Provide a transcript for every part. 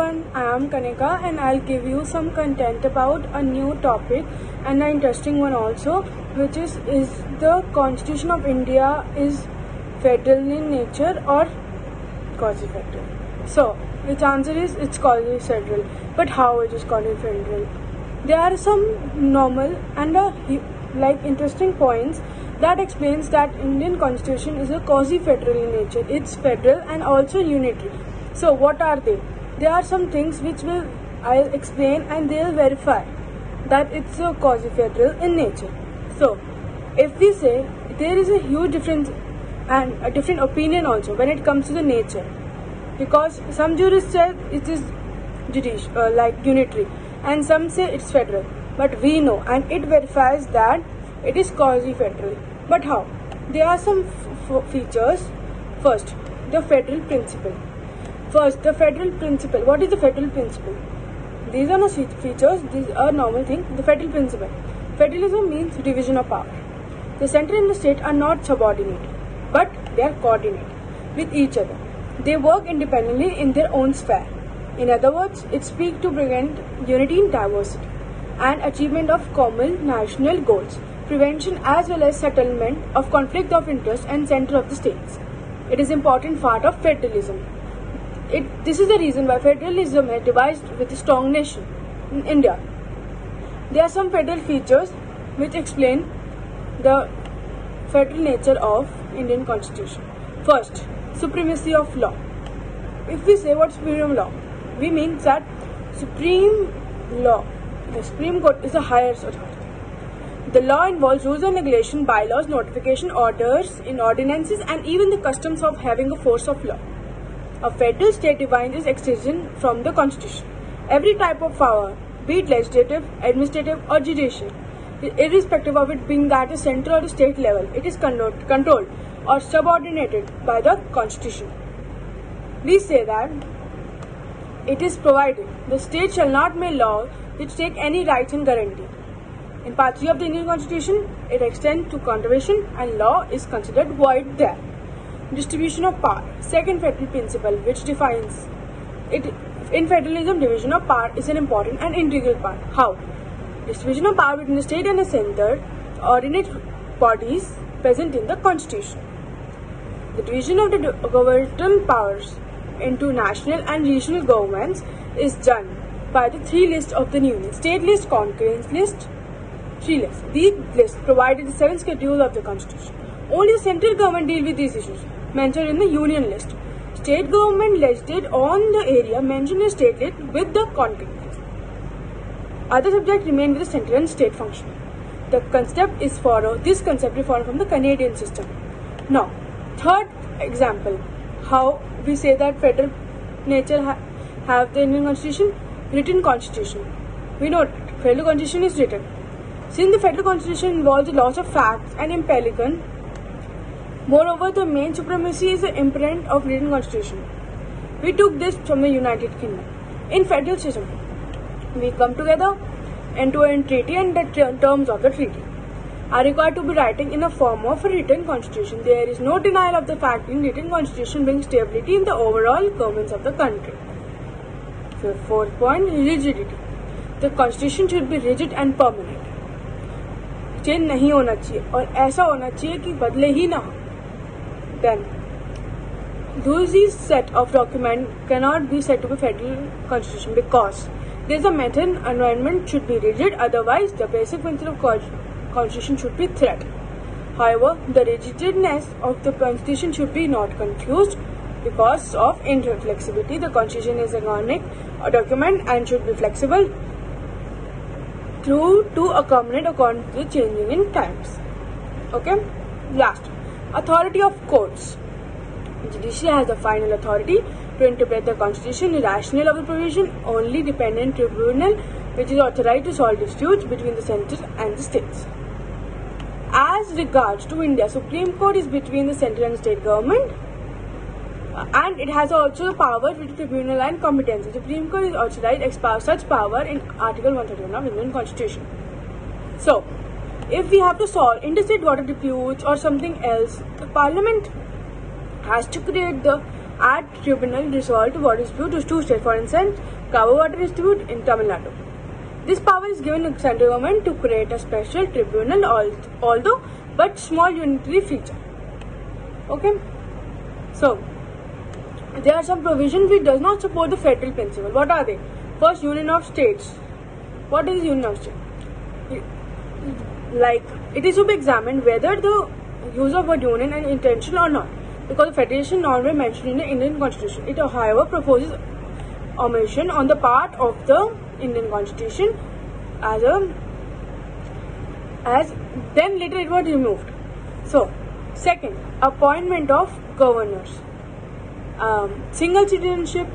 everyone, I am Kanika and I'll give you some content about a new topic and an interesting one also, which is the Constitution of India is federal in nature or quasi-federal? So, its answer is it's quasi-federal. But how it is quasi-federal? There are some normal and interesting points that explains that Indian Constitution is a quasi-federal in nature. It's federal and also unitary. So what are they? There are some things which I'll explain and they'll verify that it's a quasi-federal in nature. So if we say there is a huge difference and a different opinion also when it comes to the nature, because some jurists say it is unitary and some say it's federal, but we know and it verifies that it is quasi-federal. But how? There are some features. First, the federal principle. What is the federal principle? These are not features, these are normal things. The federal principle. Federalism means division of power. The center and the state are not subordinate, but they are coordinate with each other. They work independently in their own sphere. In other words, it speaks to prevent unity in diversity and achievement of common national goals, prevention as well as settlement of conflict of interest and center of the states. It is important part of federalism. This is the reason why federalism is devised with a strong nation in India. There are some federal features which explain the federal nature of Indian Constitution. First, supremacy of law. If we say what supreme law, we mean that supreme law, the Supreme Court is the highest authority. The law involves rules and regulation, bylaws, notification, orders, in ordinances, and even the customs of having a force of law. A federal state defines its extension from the Constitution. Every type of power, be it legislative, administrative, or judicial, irrespective of it being at a central or the state level, it is controlled or subordinated by the Constitution. We say that it is provided the state shall not make laws which take any rights and guarantee. In Part 3 of the Indian Constitution, it extends to conservation and law is considered void there. Distribution of power. Second federal principle which defines it. In federalism, division of power is an important and integral part. How? Distribution of power between the state and the center, ordinate bodies present in the Constitution. The division of the governmental powers into national and regional governments is done by the three lists of the Union: state list, concurrence list, three lists. These lists provided the 7th schedule of the Constitution. Only the central government deal with these issues mentioned in the Union list. State government legislate on the area mentioned in the state list with the concurrence list. Other subjects remain with the central and state function. This concept is followed from the Canadian system. Now, third example, how we say that federal nature have the Indian Constitution, written Constitution. We know federal Constitution is written. Since the federal Constitution involves the laws of facts and empirical, moreover, the main supremacy is the imprint of written Constitution. We took this from the United Kingdom. In federal system, we come together into a treaty and the terms of the treaty are required to be writing in a form of a written constitution. There is no denial of the fact that written constitution brings stability in the overall governance of the country. So, fourth point, rigidity. The constitution should be rigid and permanent. Change नहीं होना चाहिए और ऐसा होना चाहिए कि बदले ही ना हो. Then, those set of document cannot be said to be federal constitution because there is a method environment should be rigid, otherwise the basic principle of constitution should be threatened. However, the rigidness of the constitution should be not confused because of inflexibility. The constitution is an organic document and should be flexible to accommodate according to the changing in times. Okay. Last, authority of courts. Judiciary has the final authority to interpret the constitution, rationale of the provision, only dependent tribunal which is authorized to solve disputes between the center and the states. As regards to India, Supreme Court is between the central and state government and it has also the power with tribunal and competence. The Supreme Court is authorized to exercise such power in Article 131 of Indian Constitution. So, if we have to solve interstate water disputes or something else, the Parliament has to create the at tribunal resolved water dispute to two states. For instance, Kawa water dispute in Tamil Nadu. This power is given to central government to create a special tribunal, although but small unitary feature. Okay, so there are some provisions which does not support the federal principle. What are they? First, union of states. What is union of states? Like, it is to be examined whether the use of word union is intentional or not, because the federation nowhere mentioned in the Indian Constitution. It, however, proposes omission on the part of the Indian Constitution as then later it was removed. So, second, appointment of governors. Single citizenship.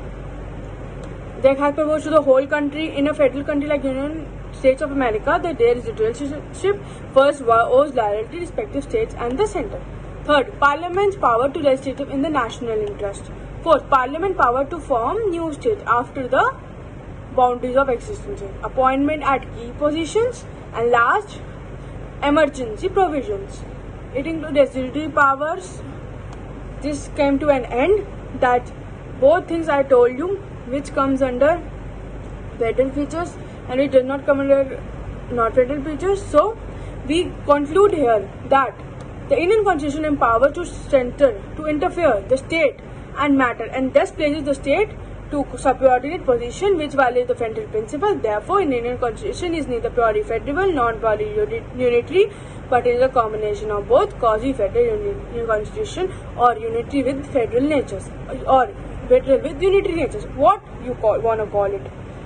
That happens to the whole country. In a federal country like United States of America, that there is a dual citizenship. First owes loyalty to respective states and the center. Third, Parliament's power to legislate in the national interest. Fourth, Parliament power to form new states after the boundaries of existence. Appointment at key positions. And last, emergency provisions. It includes legislative powers. This came to an end. That both things I told you, which comes under federal features and it does not come under not federal features. So we conclude here that the Indian Constitution empowers to center to interfere the state and matter, and thus places the state to subordinate position which violates the federal principle. Therefore, in Indian Constitution is neither purely federal nor purely unitary, but it is a combination of both quasi-federal Indian Constitution or unitary with federal natures or federal with unitary natures. What you want to call it.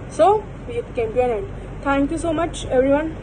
So we came to an end. Thank you so much, everyone.